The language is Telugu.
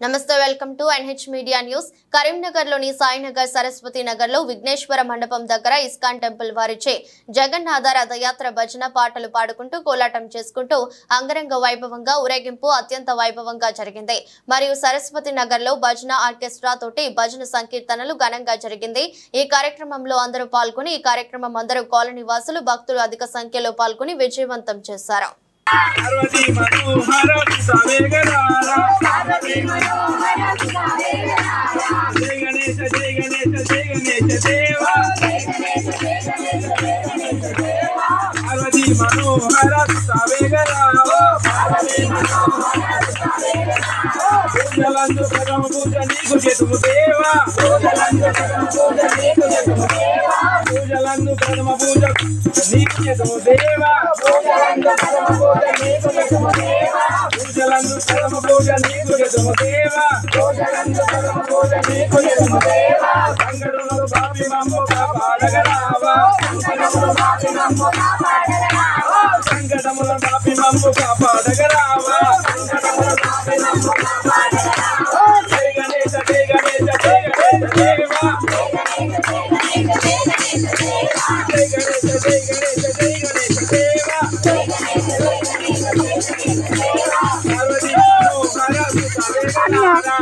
నమస్తే welcome to NH media news. కరీంనగర్లోని సాయినగర్ సరస్వతి నగర్లో విఘ్నేశ్వర మండపం దగ్గర ఇస్కాన్ టెంపుల్ వారిచే జగన్నాథ రథయాత్ర భజన పాటలు పాడుకుంటూ కోలాటం చేసుకుంటూ అంగరంగ వైభవంగా ఊరేగింపు అత్యంత వైభవంగా జరిగింది. మరియు సరస్వతి నగర్లో భజన ఆర్కెస్ట్రా తోటి భజన సంకీర్తనలు ఘనంగా జరిగింది. ఈ కార్యక్రమంలో అందరూ పాల్గొని ఈ కార్యక్రమం అందరూ కాలనీ వాసులు భక్తులు అధిక సంఖ్యలో పాల్గొని విజయవంతం చేశారు. पार्वती मनोहर सवेगरारा पार्वती मनोहर सवेगरारा जय गणेश जय गणेश जय गणेश देवा जय गणेश जय गणेश जय गणेश देवा पार्वती मनोहर सवेगरारा पार्वती मनोहर सवेगरारा पूजलंदु परम पूजनी कुजेतु देवा पूजलंदु परम पूजनी कुजेतु देवा पूजलंदु परम पूजनी कुजेतु देवा पूजलंदु परम పూజలందు పరమ పూజ నీకు యజమదేవా పూజలందు పరమ పూజ నీకు యజమదేవా సంగడును బాపి మమ్ము కాపాడగరావా సంగడమును బాపి మమ్ము కాపాడగరావా సంగడమును బాపి మమ్ము కాపాడగరావా సంగడమును బాపి మమ్ము కాపాడగరావా జై గణేశ జై గణేశ జై గణేశ దేవా జై గణేశ జై గణేశ జై గణేశ దేవా జై గణేశ జై గణేశ జై గణేశ దేవా జై గణేశ పార్వతీ మనోహర సవేగరారా